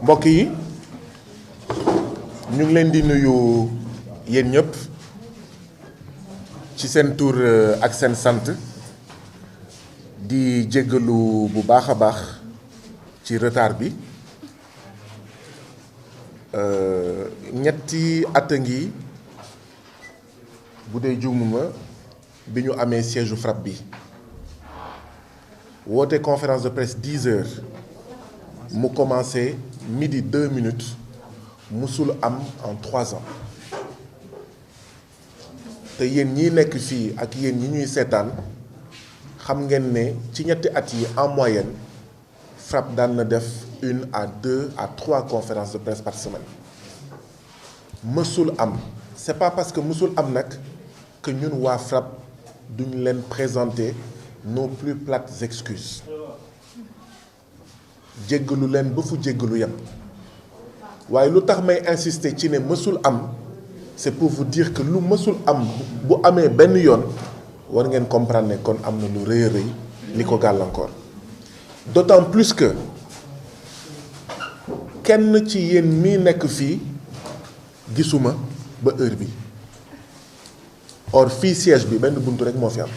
mbokk yi ñu ngi leen di nuyu yéen ñëpp ci seen tur ak seen sant di jéggalu bu baax a baax ci retard bi ñetti at a ngi bu dee juumuma bi ñu amee siège FRAPP bi woote conférence de presse 10 heures mu commencé midi 2 minutes musul am en 3 ans te yéen ñi nekk fii ak yéen ñi ñuy seetaan xam ngeen ne ci ñetti at yi en moyenne FRAPP daan na def 1 à 2 à 3 conférences de presse par semaine mësul am c'est pas parce que mësul am nag que ñun waa FRAPP duñ leen présenter nos plus plates excuses jéggalu leen ba fu jéggalu yem waaye lu tax may insister ci ne mësul am c'est pour vous dire que lu mësul am bu amee benn yoon war ngeen comprendre ne kon am na lu rëy a rëy li ko gàllankoor d'autant plus que kenn ci yéen mii nekk fii gisuma ba heure bi or fii siège bi benn buntu rek moo fi am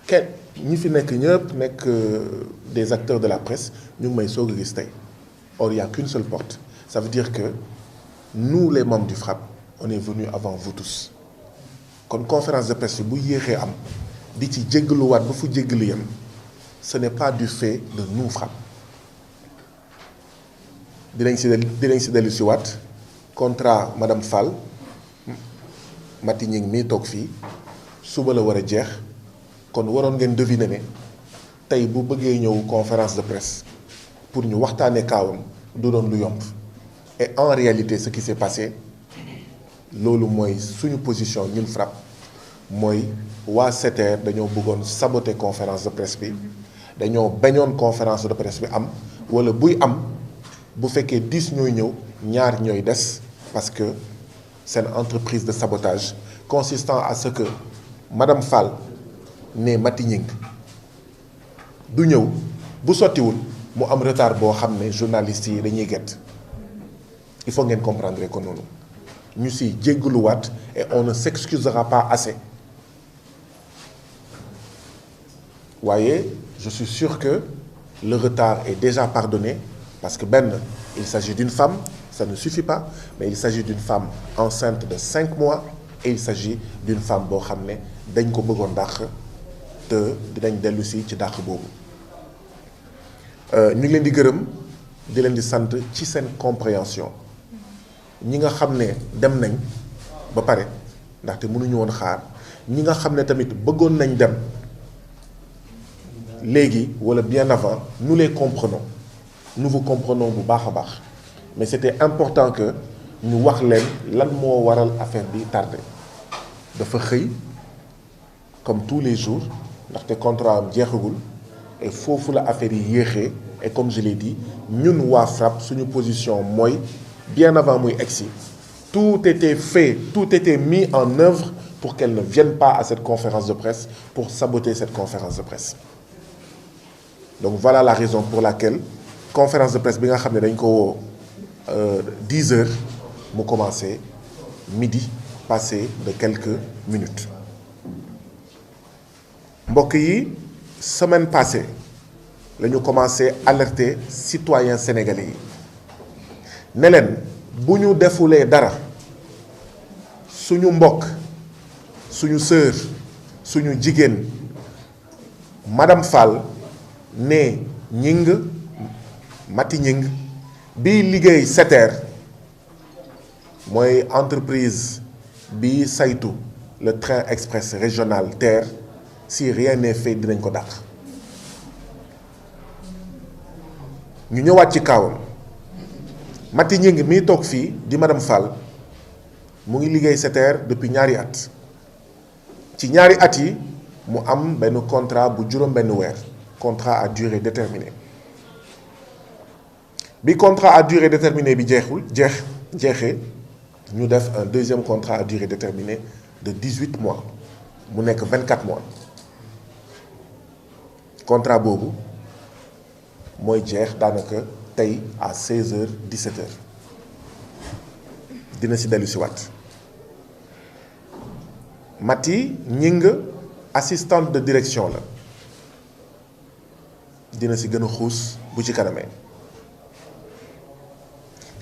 kenn ñi fi nekk ñëpp nekk des acteurs de la presse ñu ngi may soog a gis tey or il y a qu'une seule porte ça veut dire que nous les membres du FRAPP on est venus avant vous tous kon conférence de presse bu yéexee am di ci jéggaluwaat ba fu jéggalu yam ce n'est pas du fait de nous FRAPP dinañ si dellu si waat contrat madame Fall Mati Ñing mii toog fii suba la war a jeex kon waroon ngeen deviner ne tey bu bëggee ñëw conférence de presse pour ñu waxtaanee kaawam du doon lu yomb et en réalité ce qui s'est passé loolu mooy suñu position ñun FRAPP mooy waa SETER dañoo bëggoon saboter conférence de presse bi dañoo bañoon conférence de presse bi am wala buy am bu fekkee 10 ñooy ñëw ñaar ñooy des parce que c'est une entreprise de sabotage consistant à ce que madame Fall ne Mati Ñing du ñëw bu sottiwul mu am retard boo xam ne journalistes yi dañuy gett il faut ngeen comprendre ko noonu ñu si jéggaluwaat et on ne s'excusera pas assez waaye je suis sûr que le retard est déjà pardonné parce que benn il s'agit d'une femme ça ne suffit pas mais il s'agit d'une femme enceinte de 5 mois et il s'agit d'une femme boo xam ne dañ ko bëggoon dàq te dinañ dellu si ci dàq boobu ñu ngi leen di gërëm di leen di sant ci seen compréhension ñi nga xam ne dem nañ ba pare ndaxte mënuñu woon xaar ñi nga xam ne tamit bëggoon nañ dem léegi wala bien avant nous les comprenons nous vous comprenons bu baax a baax mais c'était important que ñu wax leen lan moo waral affaire bi tardé dafa xëy comme tous les jours ndaxte contrat am jeexagul et foofu la affaire yi yéexee et comme je l'ai dit ñun waa FRAPP suñu position mooy bien avant muy egsi tout était fait tout était mis en œuvre pour qu'elle ne vienne pas à cette conférence de presse pour saboter cette conférence de presse donc voilà la raison pour laquelle conférence de presse bi nga xam ne dañ ko woo 10 heures mu commencé midi passé de quelques minutes mbokk yi semaine passée la ñu commencé alerter citoyens sénégalais yi ne leen bu ñu defulee dara suñu mbokk suñu sœur suñu jigéen madame Fall ne Ñing Mati Ñing bi liggéey SETER mooy entreprise bi saytu le train express régional TER si rien n'est fait dinañ ko dàq ñu ñëwaat ci kaawam Mati Gningue mii toog fii di madame Fall mu ngi liggéey SETER depuis ñaari at ci ñaari at yi mu am benn contrat bu juróom-benn weer, contrat à durée déterminée. Bi contrat à durée déterminée bi jeexee ñu def un deuxième contrat à durée déterminée de 18 mois mu nekk 24 mois. Contrat boobu mooy jeex daanaka tey à 16h 17h dina si dellu si waat. Mati Gningue assistante de direction la dina si gën a xuus bu ci kanamee.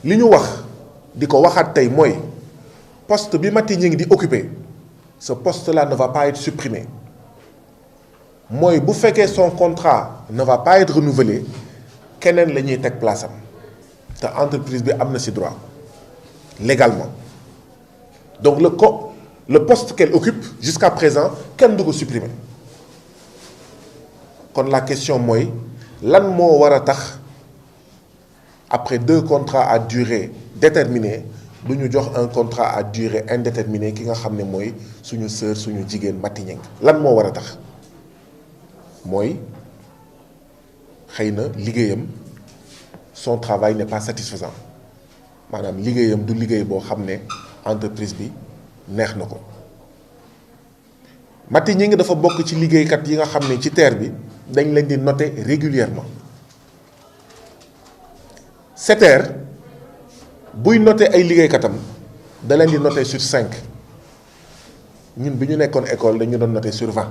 li ñu wax di ko waxaat tey mooy poste bi Mati Gningue di occuper ce poste-là ne va pas être supprimé mooy bu fekkee son contrat ne va pas être renouvelé keneen la ñuy teg place am te entreprise bi am na ci droit légalement. Donc le poste qu'elle occupe jusqu'à présent kenn du ko supprimer. Kon la question mooy lan moo war a tax après 2 contrats à durée déterminée du ñu jox un contrat à durée indéterminée ki nga xam ne mooy suñu sœur suñu jigéen Mati Gningue. Lan moo war a tax mooy xëy na liggéeyam son travail n'est pas satisfaisant maanaam liggéeyam du liggéey boo xam ne entreprise bi neex na ko. Mati Gningue dafa bokk ci liggéeykat yi nga xam ne ci terre bi dañ leen di noter régulièrement. SETER buy noter ay liggéeykatam da leen di noter sur 5 ñun bi ñu nekkoon école dañu doon noter sur 20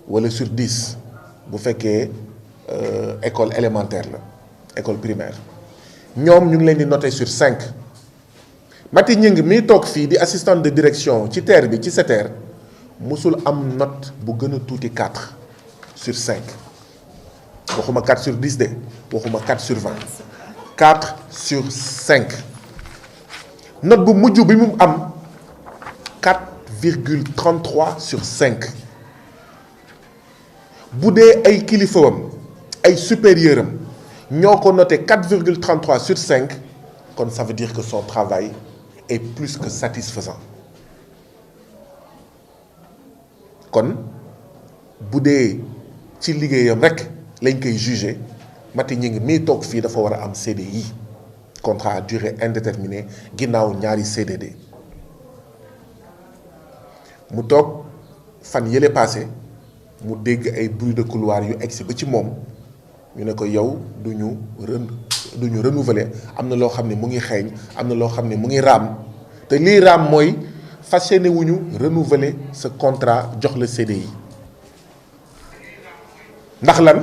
wala sur 10 bu fekkee école élémentaire la école primaire ñoom ñu ngi leen di noter sur 5. Mati Gningue mii toog fii di assistante de direction ci terre bi ci SETER musul am note bu gën a tuuti 4 sur 5 waxuma 4 sur 10 de waxuma 4 sur 20 4 sur 5 note bu mujj bi mu am 4,33 sur 5 bu dee ay kilifawam ay supérieur am ñoo ko noté 4,33 sur 5 kon ça veut dire que son travail est plus que satisfaisant. Kon bu dee ci liggéeyam rek lañ koy juger Mati Gningue mii toog fii dafa war a am CDI contrat à durée indéterminée ginnaaw ñaari CDD. mu toog fan yële passé mu dégg ay bruit de couloir yu egsi ba ci moom ñu ne ko yow du ñu renouveler am na loo xam ne mu ngi xeeñ am na loo xam ne mu ngi raam te lii raam mooy fas yéene wu ñu renouveler ce contrat jox la CDI. ndax lan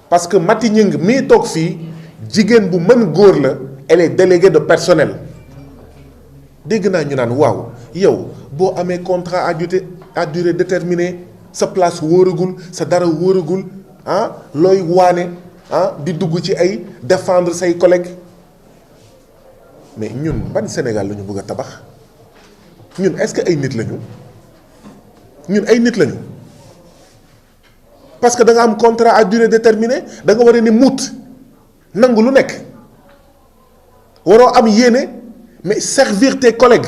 parce que Mati Gningue mii toog fii jigéen bu mën góor la elle est déléguée de personnel. dégg naa ñu naan waaw yow boo amee contrat à durée déterminée sa place wóoragul sa dara wóoragul looy waane di dugg ci ay défendre say collègues mais ñun ban Sénégal la ñu bëgg a tabax ñun est-ce que ay nit lañu ñun ay nit lañu parce que da nga am contrat à durée déterminée da nga war a ni muut nangu lu nekk waroo am yéene mais servir tes collègues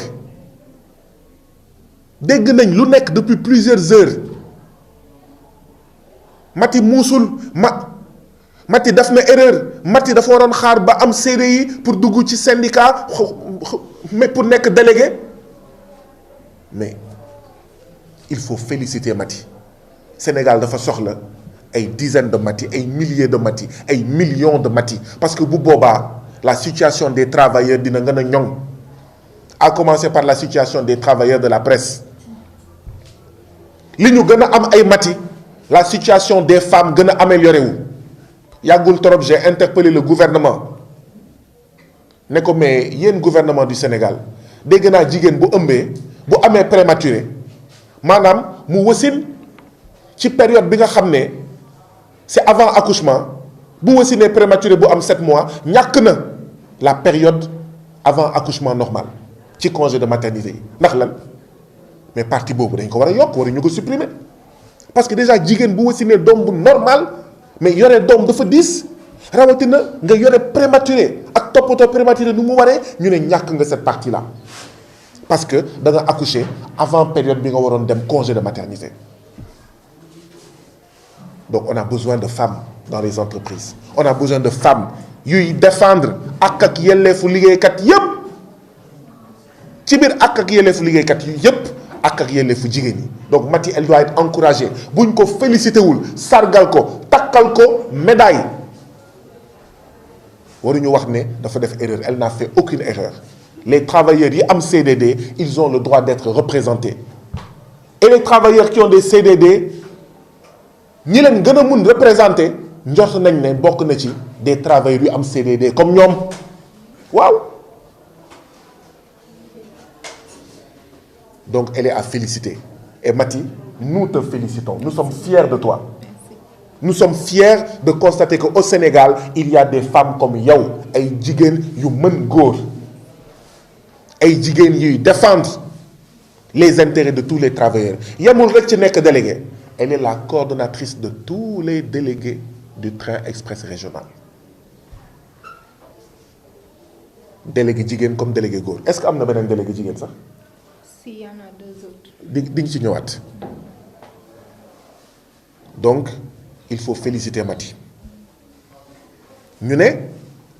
dégg nañ lu nekk depuis plusieurs heures Mati muusul Mati daf na erreur Mati dafa waroon xaar ba am CDI pour dugg ci syndicat mais pour nekk délégué mais il faut féliciter Mati. Sénégal dafa soxla ay dizaines de Mati ay milliers de Mati ay millions de Mati parce que bu boobaa la situation des travailleurs dina gën a ñoŋ à commencer par la situation des travailleurs de la presse li ñu gën a am ay Mati la situation des femmes gën a amélioré wu yàggul trop j'ai interpellé le gouvernement ne ko mais yéen gouvernement du Sénégal dégg naa jigéen bu ëmbee bu amee prématuré maanaam mu wasin ci période bi nga xam ne c'est avant accouchement bu wasinee prématuré bu am 7 mois ñàkk na la période avant accouchement normal ci congé de maternité yi ndax lan mais partie boobu dañ ko war a yokk waruñu ko supprimer parce que déjà jigéen bu wasinee doom bu normal mais yore doom dafa diis rawatina nga yore prématuré ak toppatoo prématuré nu mu waree ñu ne ñàkk nga cette partie là parce que da nga accoucher avant période bi nga waroon dem congé de maternité. Donc on a besoin de femmes dans les entreprises, on a besoin de femmes yuy défendre ak yelleefu liggéeykat yépp ci biir ak yelleefu liggéeykat yu yépp ak yelleefu jigéen ñi. Donc Maty elle doit être encouragée, buñ ko félicité wul sargal ko takkal ko médaille waruñu wax ne dafa def erreur. Elle n'a fait aucune erreur. Les travailleurs yi am CDD ils ont le droit d'être représentés, et les travailleurs qui ont des CDD ñi leen gën a mun représenter njort nañ ne bokk na ci des travailleurs yu am CDD comme ñoom. waaw donc elle est à féliciter. Et Maty, nous te félicitons, nous sommes fiers de toi. Nous sommes fiers de constater qu'au Sénégal il y a des femmes comme yow, ay jigéen yu mën góor, ay jigéen yuy défendre les intérêts de tous les travailleurs. yemul rek ci nekk délégué, elle est la coordonnatrice de tous les délégués du train express régional. Délégué jigéen comme délégué góor. Est-ce que am na beneen délégué jigéen sax? Si, il y en a 2 autres. di nga ci ñëwaat. Donc il faut féliciter Maty. ñu ne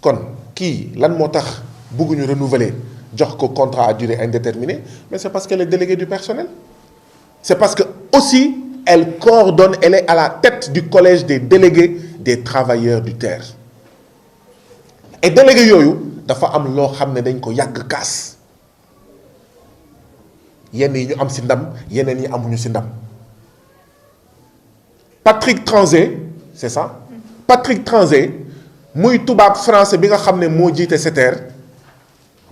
kon kii lan moo tax bëgguñu renouveler jox ko contrat à durée indéterminée, mais c'est parce qu'elle est déléguée du personnel. C'est parce que aussi elle coordonne, elle est à la tête du collège des délégués des travailleurs du TER. Et délégué yooyu dafa am loo xam ne dañ ko yàgg kaas, yenn yi ñu am ci ndam yeneen yi amuñu ci ndam. Patrick Tranzé, c'est ça? Patrick Tranzé muy tubaab français bi nga xam ne moo jiite SETER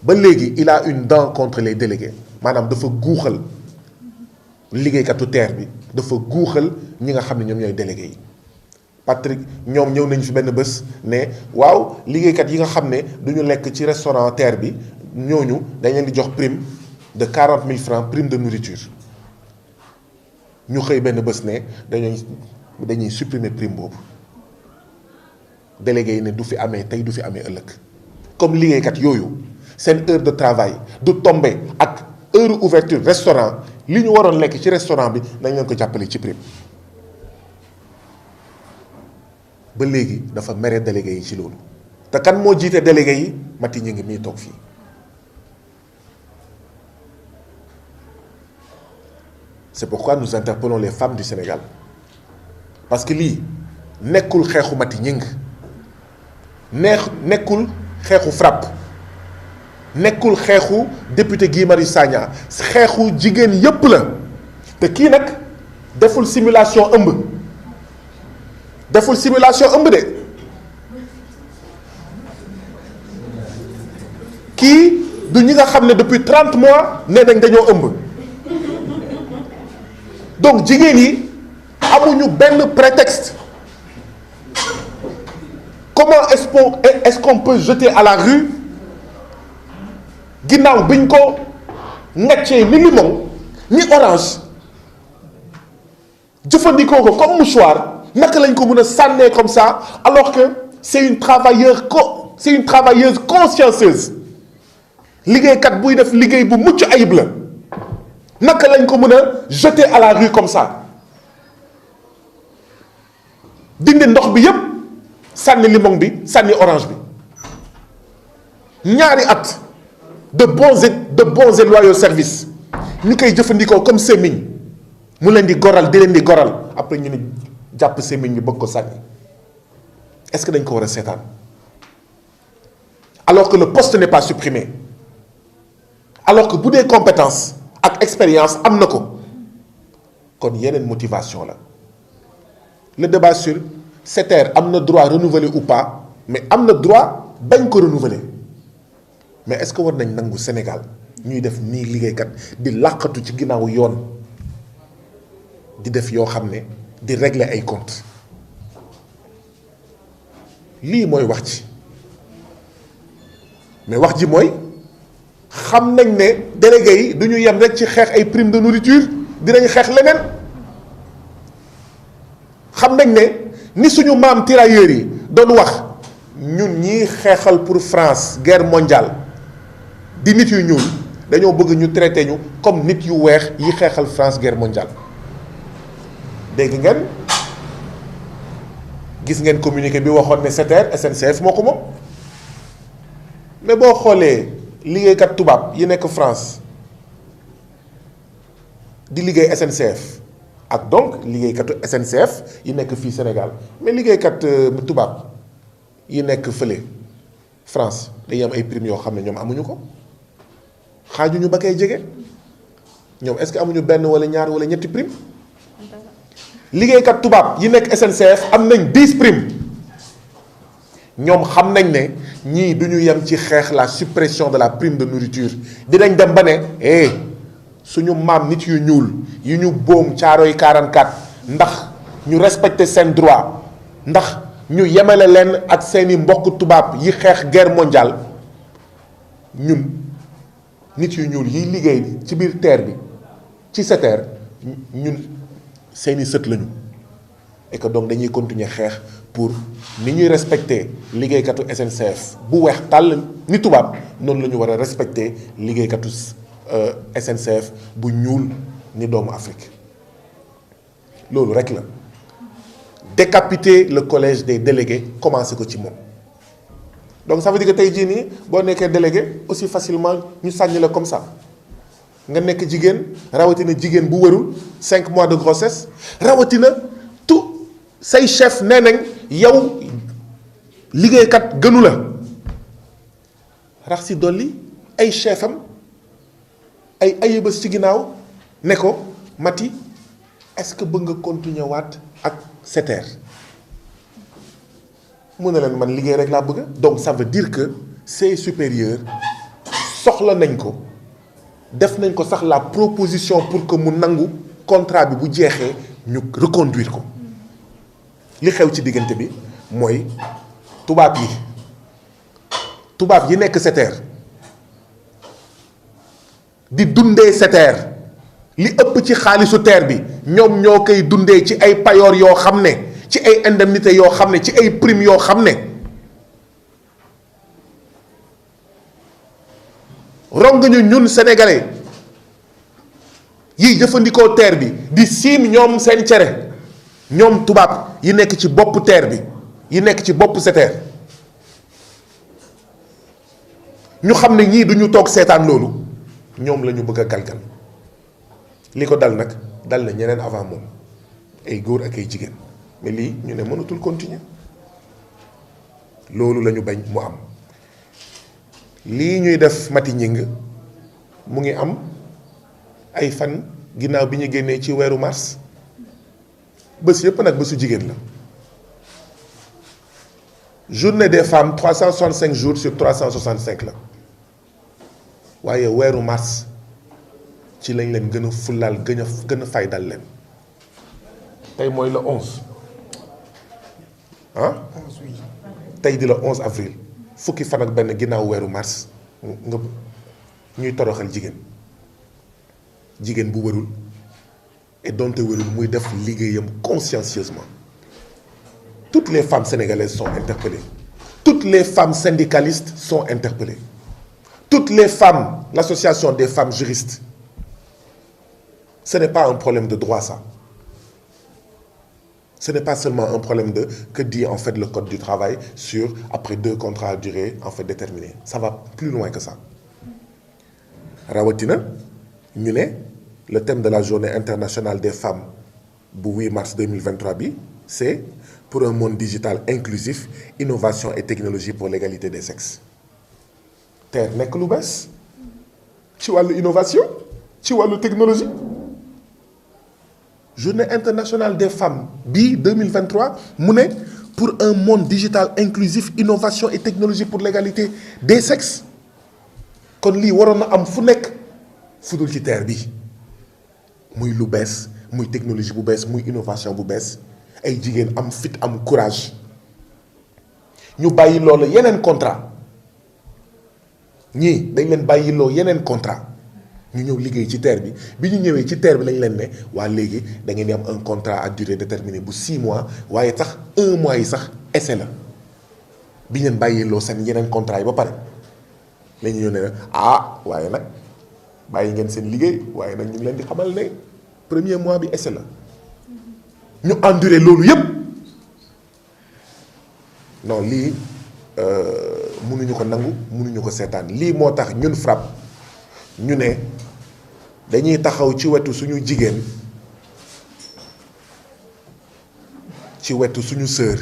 ba léegi il a une dent contre les délégués. maanaam dafa guuxal liggéeykatu TER bi, dafa guuxal ñi nga xam ne ñoom ñooy délégués yi. Patrick ñoom ñëw nañu fi benn bés ne waaw liggéeykat yi nga xam ne du ñu lekk ci restaurant TER bi ñooñu dañ leen di jox prime de 40 000 francs, prime de nourriture. ñu xëy benn bés ne dañuy supprimer prime boobu. délégué yi ne du fi amee tey du fi amee ëllëg. comme liggéeykat yooyu seen heure de travail du tomber ak heure ouverture restaurant, li ñu waroon lekk ci restaurant bi nañ leen ko jàppale ci prime. ba léegi dafa mere délégué yi ci loolu. te kan moo jiite délégué yi? Maty ñu ngi mii toog fii. C'est pourquoi nous interpellons les femmes du Sénégal. Parce que lii nekkul xeexu Maty Gningue, nekkul xeexu FRAPP, nekkul xeexu député Guy Marius Sagna, xeexu jigéen yépp la. te kii nag deful simulation ëmb, deful simulation ëmb de. kii du ñi nga xam ne depuis 30 mois nee nañ dañoo ëmb. donc jigéen yi amuñu benn prétexte. Comment est-ce qu'on peut jeter à la rue ginnaaw biñ ko neccee ni limon ni orange jëfandikoo ko comme mouchoir, naka lañ ko mën a sànnee comme ça alors que c'est une travailleuse consciencieuse, liggéeykat buy def liggéey bu mucc ayib la. naka lañ ko mën a jeter à la rue comme ça, dindi ndox bi yépp sànni limon bi sànni orange bi. ñaari at de bons et loyaux services ñu koy jëfandikoo comme sémmiñ, mu leen di goral di leen di goral, après ñu ne jàpp sémmiñ bi bëgg ko sànni. est-ce que dañ ko war a seetaan alors que le poste n'est pas supprimé, alors que bu dee compétence ak expérience am na ko? kon yeneen motivation la. le débat sur SETER am na droit renouveler ou pas, mais am na droit bañ ko renouveler. mais est-ce que war nañ nangu Sénégal ñuy def nii liggéeykat di làqatu ci ginnaaw yoon di def yoo xam ne di régler ay comptes? lii mooy wax ci. mais wax ji mooy xam nañ ne délégué yi du ñu yem rek ci xeex ay prime de nourriture, dinañ xeex leneen. xam nañ ne ni suñu maam tirailleurs yi doon wax ñun ñii xeexal pour France guerre mondiale di nit yu ñuul dañoo bëgg ñu traité ñu comme nit yu weex yi xeexal France guerre mondiale dégg ngeen gis ngeen communiqué bi waxoon ne SETER SNCF moo ko moom mais boo xoolee liggéeykat tubaab yi nekk France di liggéey SNCF ak donc liggéeykatu SNCF yi nekk fii Sénégal mais liggéeykat tubaab yi nekk fële France dañuy am ay primes yoo xam ne ñoom amuñu ko xaajuñu ba koy jege ñoom est-ce que amuñu benn wala ñaar wala ñetti prime liggéeykat tubaab yi nekk SNCF am nañ 10 primes ñoom xam nañ ne ñii du ñu yem ci xeex la suppression de la prime de nourriture dinañ dem ba ne suñu maam nit yu ñuul yi ñu boom Caaroy 44 ndax ñu respecter seen droit ndax ñu yemale leen ak seeni mbokk tubaab yi xeex guerre mondiale ñun nit yu ñuul yiy liggéey ci biir terre bi ci SETER ñun seeni sët lañu et que donc dañuy continuer xeex pour ni ñuy respecter liggéeykatu SNCF bu weex tàll ni tubaab noonu la ñu war a respecter liggéeykatu SNCF bu ñuul ni doomu Afrique loolu rek la décapiter le collège des délégués commencé ko ci moom donc ça veut dire que tey jii nii boo nekkee délégué aussi facilement ñu sànni la comme ça nga nekk jigéen rawatina jigéen bu wërul 5 mois de grossesse rawatina tout say chef nee nañ yow liggéeykat gënu la rax si dolli ay chefam ay ayubés ci ginnaaw ne ko Mati est-ce que bëgg nga continuer waat ak SETER mu ne leen man liggéey rek laa bëgg donc ça veut dire que ses supérieurs soxla nañ ko def nañ ko sax la proposition pour que mu nangu contrat bi bu jeexee ñu reconduire ko li xew ci diggante bi mooy tubaab yi nekk SETER di dundee SETER li ëpp ci xaalisu terre bi ñoom ñoo koy dundee ci ay payoor yoo xam ne ci ay indemnité yoo xam ne ci ay prime yoo xam ne rong ñu ñun sénégalais yiy jëfandikoo terre bi di siim ñoom seen cere ñoom tubaab yi nekk ci bopp terre bi yi nekk ci bopp SETER ñu xam ne ñii duñu toog seetaan loolu ñoom la ñu bëgg a galgal li ko dal nag dal na ñeneen avant moom ay góor ak ay jigéen mais lii ñu ne mënatul continuer loolu la ñu bañ mu am lii ñuy def Mati Gningue mu ngi am ay fan ginnaaw bi ñu génnee ci weeru mars bés yépp nag bésu jigéen la journée des femmes 365 jours sur 365 la waaye weeru mars ci lañ leen gën a fullaal gën a faydal leen tey mooy le 11 ah tey di le 11 avril fukki fan ak benn ginnaaw weeru mars nga ñuy toroxal jigéen bu wërul et donte wërul muy def liggéeyam consciencieusement toutes les femmes sénégalaises sont interpellées toutes les femmes syndicalistes sont interpellées toutes les femmes l'association des femmes juristes ce n'est pas un problème de droit ça ce n'est pas seulement un problème de que dit en fait le code du travail sur après 2 contrats à durée en fait déterminée ça va plus loin que ça rawatina ñu ne le thème de la journée internationale des femmes bu 8 mars 2023 bi c'est pour un monde digital inclusif innovation et technologie pour l'égalité des sexes TER nekk lu bees ci wàllu innovation ci wàllu technologie journée internationale des femmes bii 2023 mu ne pour un monde digital inclusif innovation et technologie pour l'égalité des sexes kon lii waroon na am fu nekk fu dul ci TER bi muy lu bees muy technologie bu bees muy innovation bu bees ay jigéen am fit am courage ñu bàyyi loolu yeneen contrat ñii dañ leen bàyyiloo yeneen contrat ñu ñëw liggéey ci TER bi ñu ñëwee ci TER bi lañ leen ne waa léegi da ngeen di am un contrat à durée déterminée bu 6 mois waaye sax 1 mois yi sax essai la bi ngeen bàyyiloo seen yeneen contrat yi ba pare la ñu ñëw ne waaye nag bàyyi ngeen seen liggéey waaye nag ñu ngi leen di xamal ne premier mois bi essai la ñu enduré loolu yépp non lii mënuñu ko nangu mënuñu ko seetaan lii moo tax ñun FRAPP ñu ne dañuy taxaw ci wetu suñu jigéen ci wetu suñu sœur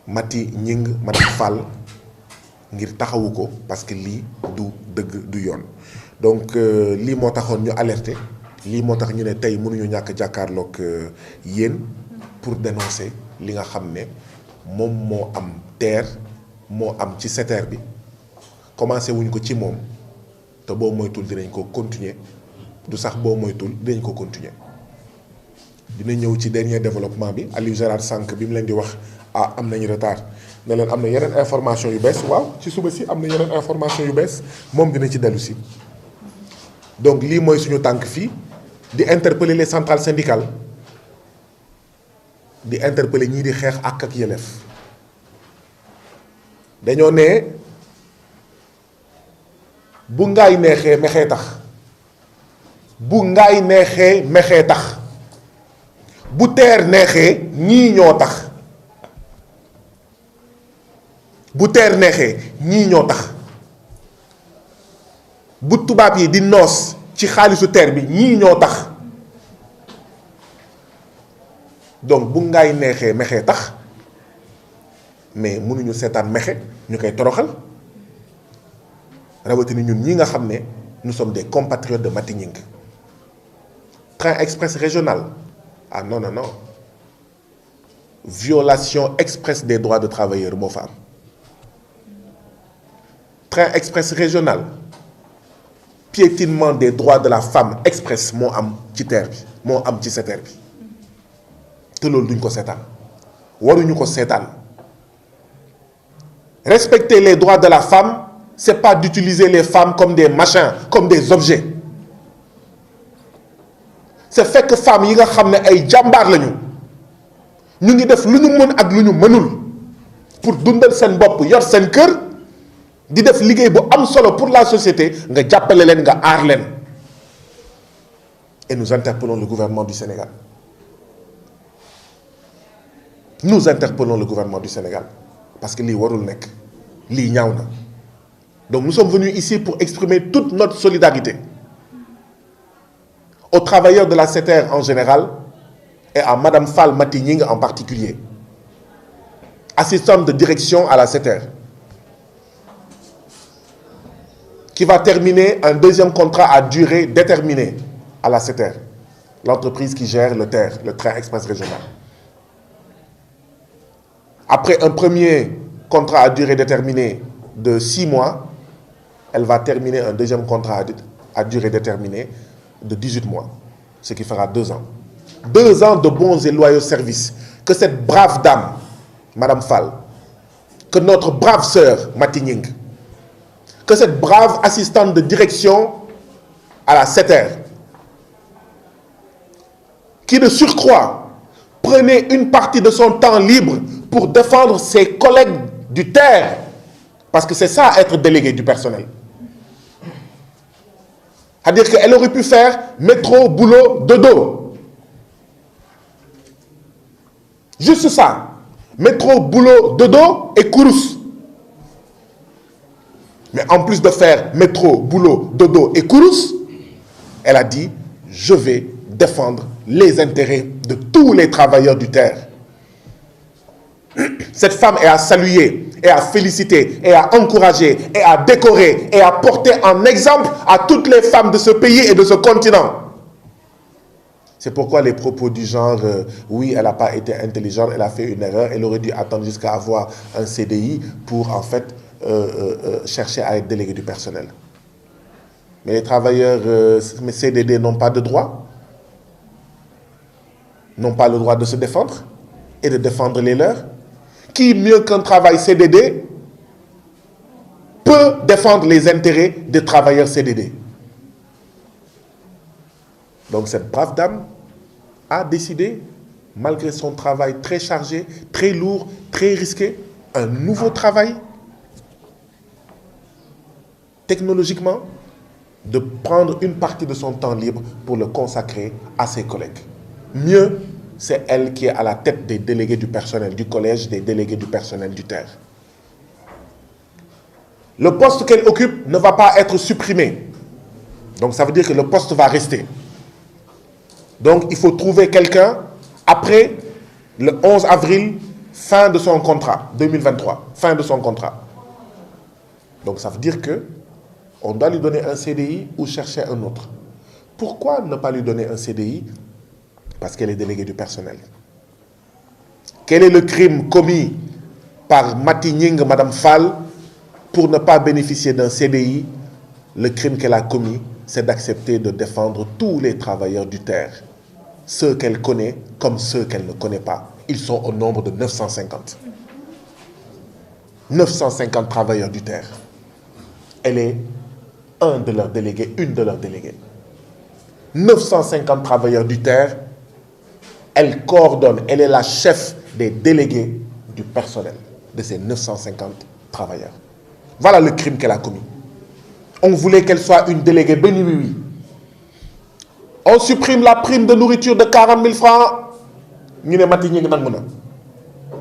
Maty Gningue Madame Fall ngir taxawu ko parce que lii du dëgg du yoon donc lii moo taxoon ñu alerté lii moo tax ñu ne tey mënuñu ñàkk jàkkaarloog yéen pour dénoncer li nga xam ne moom moo am TER moo am ci SETER bi commencé wuñ ko ci moom te boo moytul dinañ ko continuer du sax boo moytul dinañ ko continuer dina ñëw ci dernier développement bi Aliou Gérard Sànq bi mu leen di wax am nañu retard ne leen am na yeneen information yu bees waaw ci suba si am na yeneen information yu bees moom dina ci dellu si donc lii mooy suñu tànk fii di interpeller les centrales syndicales di interpeller ñii di xeex ak yelleef dañoo ne bu ngaay neexee mexee tax bu ngaay neexee mexee tax bu TER neexee ñii ñoo tax bu TER neexee ñii ñoo tax bu tubaab yi di noos ci xaalisu TER bi ñii ñoo tax donc bu ngaay neexee mexee tax mais mënuñu seetaan mexe ñu koy toroxal rawatina ñun ñi nga xam ne nous sommes des compatriotes de Maty Gningue. Train express régional non non non violation express des droits de travailleurs moo fa am. Train express régional piétinement des droits de la femme express moo am ci TER bi moo am ci SETER bi te loolu duñ ko seetaan waruñu ko seetaan. Respecter les droits de la femme c'est pas d'utiliser les femmes comme des machins comme des objets c'est fekk femmes yi nga xam ne ay jàmbaar lañu ñu ngi def lu ñu mën ak lu ñu mënul pour dundal seen bopp yor seen kër di def liggéey bu am solo pour la société nga jàppale leen nga aar leen et nous interpellons le gouvernement du Sénégal parce que lii warul nekk lii ñaaw na donc nous sommes venus ici pour exprimer toute notre solidarité aux travailleurs de la SETER en général et à Madame Fall Maty Gningue en particulier, assistante de direction à la SETER, qui va terminer un deuxième contrat à durée déterminée à la SETER, l'entreprise qui gère le TER, le train express régional. Après un premier contrat à durée déterminée de 6 mois, elle va terminer un deuxième contrat à durée déterminée de 18 mois, ce qui fera 2 ans. 2 ans de bons et loyaux services que cette brave dame, Madame Fall, que notre brave sœur Maty Gningue, que cette brave assistante de direction à la SETER, qui de surcroît prenait une partie de son temps libre pour défendre ses collègues du TER, parce que c'est ça être délégué du personnel. C'est-à-dire qu'elle aurait pu faire métro, boulot, dodo. Juste ça. Métro, boulot, dodo et course. Mais en plus de faire métro, boulot, dodo et course, elle a dit, je vais défendre les intérêts de tous les travailleurs du TER. Cette femme est à saluer, et à féliciter, et à encourager, et à décorer, et à porter en exemple à toutes les femmes de ce pays et de ce continent. C'est pourquoi les propos du genre oui, elle n'a pas été intelligente, elle a fait une erreur, elle aurait dû attendre jusqu'à avoir un CDI pour en fait chercher à être délégué du personnel. Mais les travailleurs CDD n'ont pas de droit, n'ont pas le droit de se défendre et de défendre les leurs. Qui mieux qu'un travail CDD peut défendre les intérêts des travailleurs CDD? Donc cette brave dame a décidé malgré son travail très chargé, très lourd, très risqué, un nouveau travail, technologiquement, de prendre une partie de son temps libre pour le consacrer à ses collègues. Mieux, c'est elle qui est à la tête des délégués du personnel du collège, des délégués du personnel du TER. Le poste qu'elle occupe ne va pas être supprimé. Donc ça veut dire que le poste va rester. Donc il faut trouver quelqu'un après le 11 avril, fin de son contrat, 2023, fin de son contrat. Donc ça veut dire que on doit lui donner un CDI ou chercher un autre. Pourquoi ne pas lui donner un CDI? Parce qu'elle est déléguée du personnel. Quel est le crime commis par Mati Nying, Madame Fall, pour ne pas bénéficier d'un CDI? Le crime qu'elle a commis, c'est d'accepter de défendre tous les travailleurs du TER. Ceux qu'elle connaît comme ceux qu'elle ne connaît pas. Ils sont au nombre de 950. 950 travailleurs du TER. Elle est un de leurs délégués, une de leurs déléguées. 950 travailleurs du TER. Elle coordonne, elle est la chef des délégués du personnel de ces 950 travailleurs. Voilà le crime qu'elle a commis. On voulait qu'elle soit une déléguée béni oui. On supprime la prime de nourriture de 40 000 francs.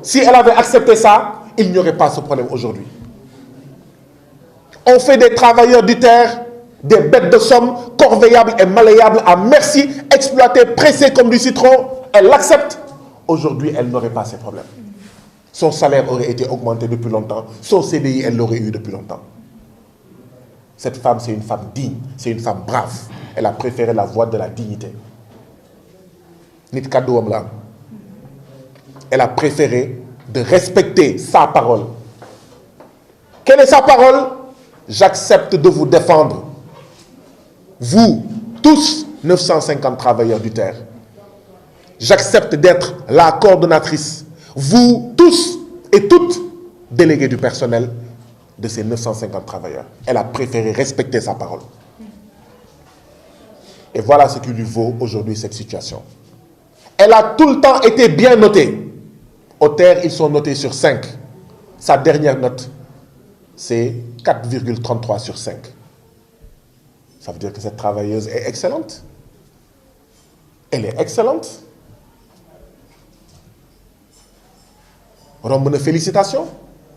Si elle avait accepté ça, il n'y aurait pas ce problème aujourd'hui. On fait des travailleurs du terre, des bêtes de somme, corveillables et malléables à merci, exploités, pressés comme du citron. Elle l'accepte. Aujourd'hui, elle n'aurait pas ces problèmes. Son salaire aurait été augmenté depuis longtemps. Son CDI, elle l'aurait eu depuis longtemps. Cette femme, c'est une femme digne, c'est une femme brave. Elle a préféré la voie de la dignité. Elle a préféré de respecter sa parole. Quelle est sa parole? J'accepte de vous défendre. Vous, tous, 950 travailleurs du terre. J'accepte d'être la coordonnatrice. Vous, tous et toutes, délégués du personnel de ces 950 travailleurs. Elle a préféré respecter sa parole. Et voilà ce qui lui vaut aujourd'hui cette situation. Elle a tout le temps été bien notée. Au TER, ils sont notés sur 5. Sa dernière note, c'est 4,33 sur 5. Ça veut dire que cette travailleuse est excellente. Elle est excellente. Romane félicitations.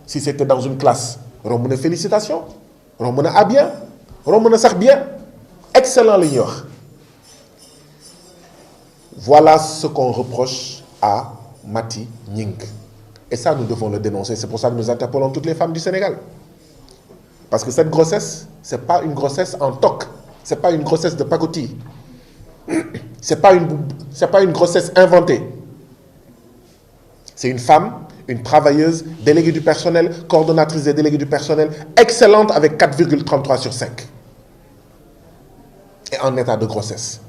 Si c'était dans une classe, romane félicitations. Romane a bien. Romane sax bien. Excellent l'ignore. Voilà ce qu'on reproche à Mati Nying. Et ça, nous devons le dénoncer. C'est pour ça que nous interpellons toutes les femmes du Sénégal. Parce que cette grossesse, ce n'est pas une grossesse en toc. Ce n'est pas une grossesse de pacotille. Ce n'est pas une grossesse inventée. C'est une femme, une travailleuse, déléguée du personnel, coordonnatrice des délégués du personnel, excellente avec 4,33 sur 5. Et en état de grossesse.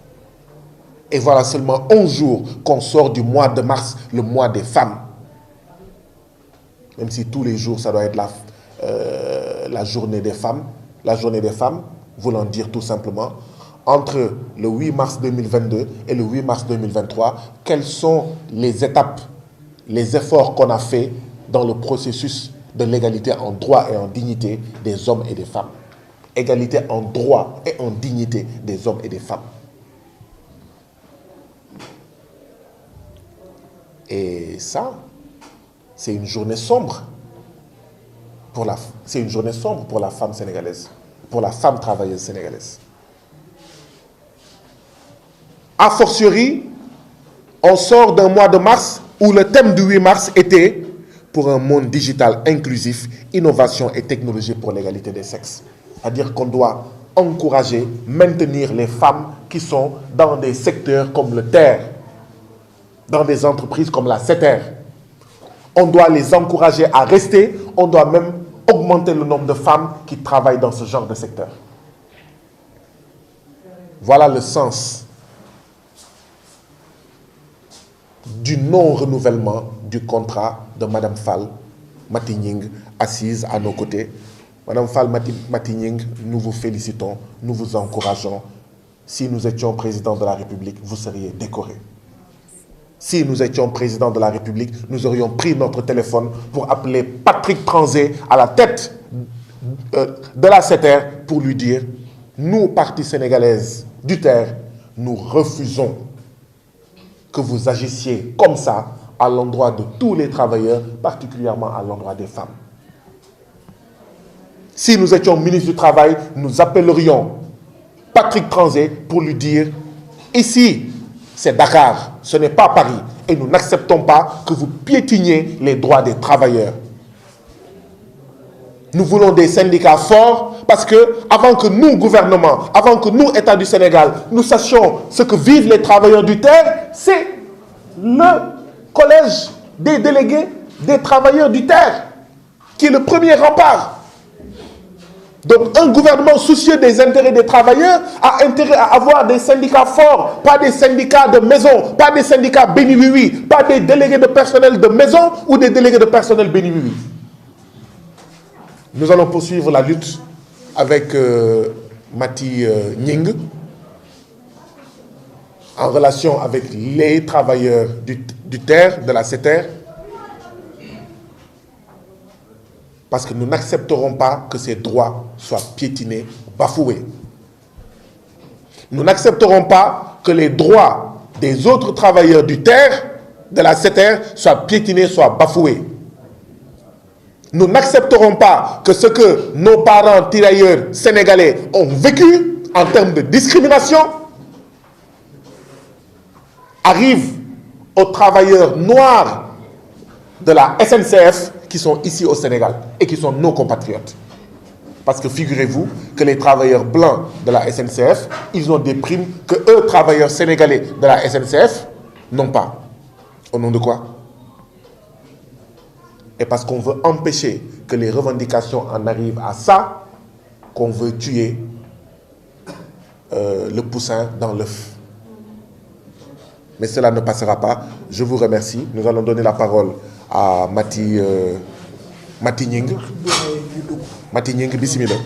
Et voilà seulement 11 jours qu'on sort du mois de mars, le mois des femmes. Même si tous les jours, ça doit être la journée des femmes. La journée des femmes, voulant dire tout simplement, entre le 8 mars 2022 et le 8 mars 2023, quelles sont les étapes, les efforts qu'on a fait dans le processus de l'égalité en droit et en dignité des hommes et des femmes. Égalité en droit et en dignité des hommes et des femmes. Et ça, c'est une journée sombre c'est une journée sombre pour la femme sénégalaise, pour la femme travailleuse sénégalaise. A fortiori, on sort d'un mois de mars où le thème du 8 mars était pour un monde digital inclusif, innovation et technologie pour l'égalité des sexes. C'est-à-dire qu'on doit encourager, maintenir les femmes qui sont dans des secteurs comme le TER, dans des entreprises comme la CETER. On doit les encourager à rester, on doit même augmenter le nombre de femmes qui travaillent dans ce genre de secteur. Voilà le sens du non-renouvellement du contrat de Madame Fall Mati Nying, assise à nos côtés. Madame Fall Mati Nying, nous vous félicitons, nous vous encourageons. Si nous étions président de la République, vous seriez décoré. Si nous étions président de la République, nous aurions pris notre téléphone pour appeler Patrick Tranzé à la tête de la SETER pour lui dire « Nous, parti sénégalaise du TER, nous refusons que vous agissiez comme ça à l'endroit de tous les travailleurs, particulièrement à l'endroit des femmes. » Si nous étions ministre du Travail, nous appellerions Patrick Tranzé pour lui dire « Ici, c'est Dakar, ce n'est pas Paris, et nous n'acceptons pas que vous piétiniez les droits des travailleurs. Nous voulons des syndicats forts parce que, avant que nous, gouvernement, avant que nous, État du Sénégal, nous sachions ce que vivent les travailleurs du TER, c'est le collège des délégués des travailleurs du TER qui est le premier rempart. Donc, un gouvernement soucieux des intérêts des travailleurs a intérêt à avoir des syndicats forts, pas des syndicats de maison, pas des syndicats béni-oui-oui, pas des délégués de personnel de maison ou des délégués de personnel béni-oui-oui. Nous allons poursuivre la lutte avec Mati Nying en relation avec les travailleurs du TER, de la SETER, parce que nous n'accepterons pas que ces droits soient piétinés, bafoués. Nous n'accepterons pas que les droits des autres travailleurs du TER, de la SETER, soient piétinés, soient bafoués. Nous n'accepterons pas que ce que nos parents tirailleurs sénégalais ont vécu en termes de discrimination arrive aux travailleurs noirs de la SNCF qui sont ici au Sénégal et qui sont nos compatriotes. Parce que figurez-vous que les travailleurs blancs de la SNCF, ils ont des primes que eux, travailleurs sénégalais de la SNCF, n'ont pas. Au nom de quoi? Et parce qu'on veut empêcher que les revendications en arrivent à ça, qu'on veut tuer le poussin dans l'œuf. Mais cela ne passera pas. Je vous remercie. Nous allons donner la parole à Mati Nying. Mati Nying, bismillah.